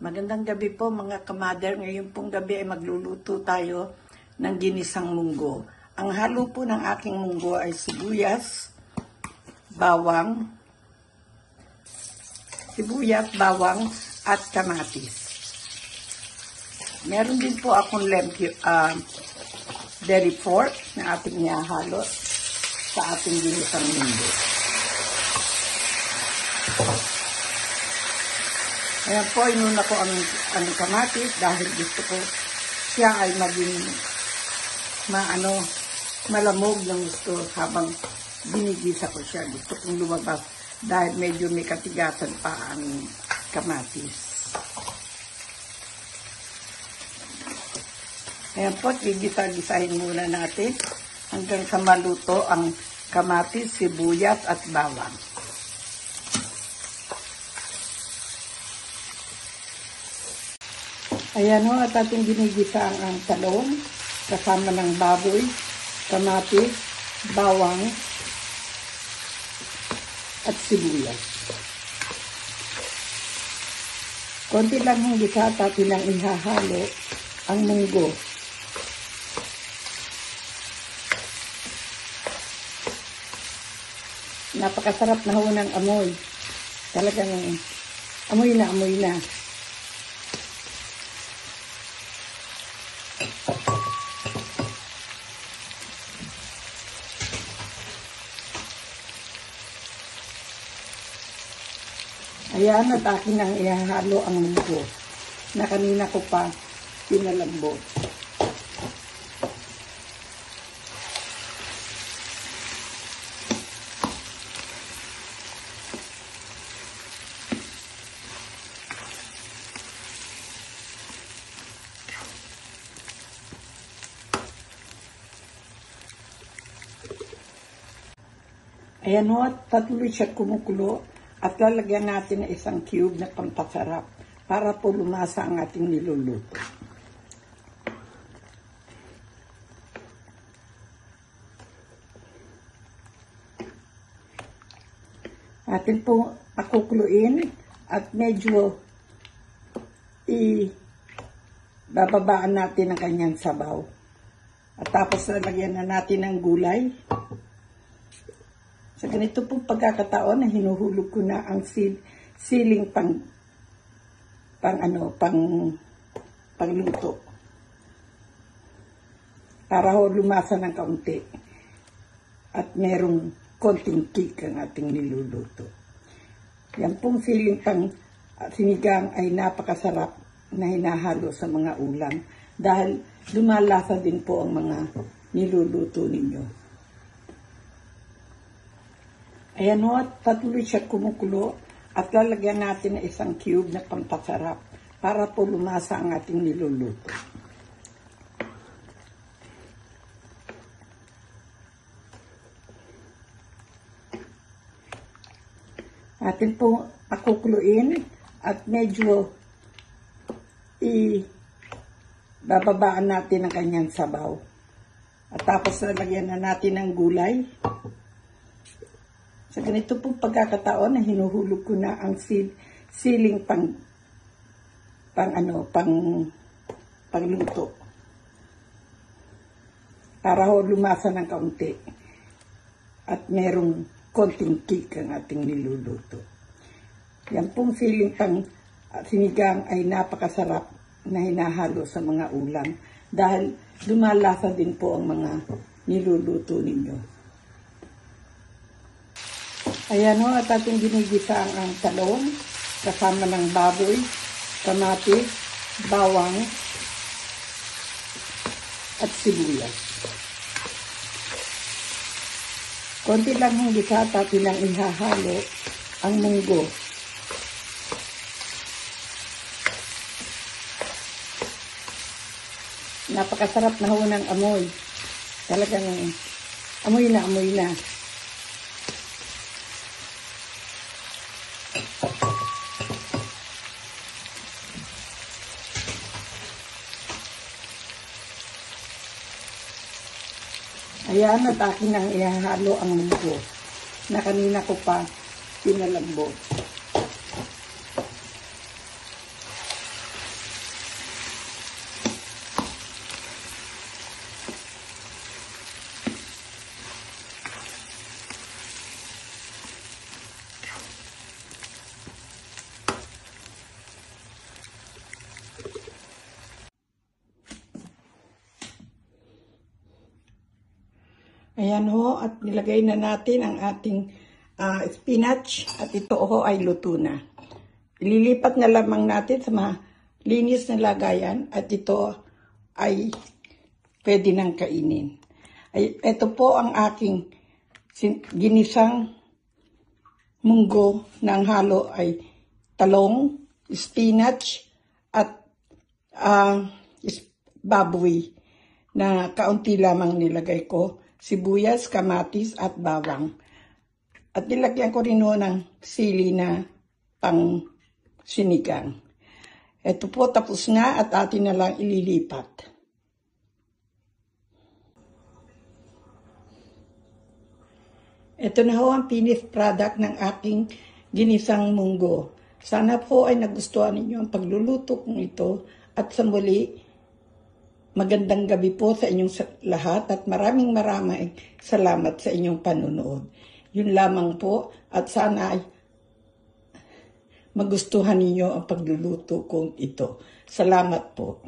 Magandang gabi po mga kamader. Ngayon pong gabi ay magluluto tayo ng ginisang munggo. Ang halo po ng aking munggo ay sibuyas, bawang at kamatis. Meron din po akong dairy pork na ating nihahalo sa ating ginisang munggo. Ayan po, inuna ko ang kamatis dahil gusto ko siya ay maging malamog ng gusto habang binigisa ko siya. Gusto kong lumabas dahil medyo may katigasan pa ang kamatis. Ayan po, gigisa-gisahin muna natin hanggang sa maluto ang kamatis, sibuyas at bawang. Ayan o, at ating ginigisa ang talong kasama ng baboy, kamatis, bawang, at sibuyas. Konti lang ang gisa at atin lang ihahalo ang munggo. Napakasarap na ho ng amoy. Talagang amoy na amoy na. Ayan, at akin ang ihahalo ang munggo na kanina ko pa pinalambot. Ayan ho, at patuloy siya kumukulo. At lalagyan natin ng isang cube na pampasarap para po lumasa ang ating niluluto. Atin po pakukuluin at medyo bababaan natin ang kanyang sabaw. At tapos lalagyan na natin ng gulay. Sa ganito pong pagkakataon na hinuhulog ko na ang siling pangluto. Para ho lumasa ng kaunti. At merong konting kick ang ating niluluto. Yan pong siling sinigang ay napakasarap na hinahalo sa mga ulam. Dahil lumalasa din po ang mga niluluto ninyo. Ayan ho, at patuloy siya kumukulo at lalagyan natin ng isang cube na pampasarap para po lumasa ang ating niluluto. Atin po pakukuluin at medyo bababaan natin ang kanyang sabaw. At tapos lalagyan na natin ng gulay. Sa ganito pong pagkakataon na hinuhulog ko na ang siling pangluto. Para ho lumasa ng kaunti. At merong konting kick ang ating niluluto. Yan pong siling sinigang ay napakasarap na hinahalo sa mga ulam. Dahil lumalasa din po ang mga niluluto ninyo. Ayan ho, at ating ginigisa ang talong kasama ng baboy, kamatis, bawang, at sibuyas. Konti lang ang gisa at atin lang ihahalo ang munggo. Napakasarap na ho ng amoy. Talagang amoy na amoy na. Ayan, at akin ang ihahalo ang munggo na kanina ko pa pinalambot. Ayan ho, at nilagay na natin ang ating spinach at ito ho ay luto na. Ililipat na lamang natin sa malinis na lagayan at ito ay pwede nang kainin. Ito po ang aking ginisang munggo na ang halo ay talong, spinach at baboy na kaunti lamang nilagay ko, sibuyas, kamatis at bawang. At nilagyan ko rin ho ng sili na pang sinigang. Ito po tapos na at atin na lang ililipat. Ito na ho ang finished product ng aking ginisang munggo. Sana po ay nagustuhan ninyo ang pagluluto kong ito at sa muli, magandang gabi po sa inyong lahat at maraming salamat sa inyong panunood. Yun lamang po at sana ay magustuhan ninyo ang pagluluto kong ito. Salamat po.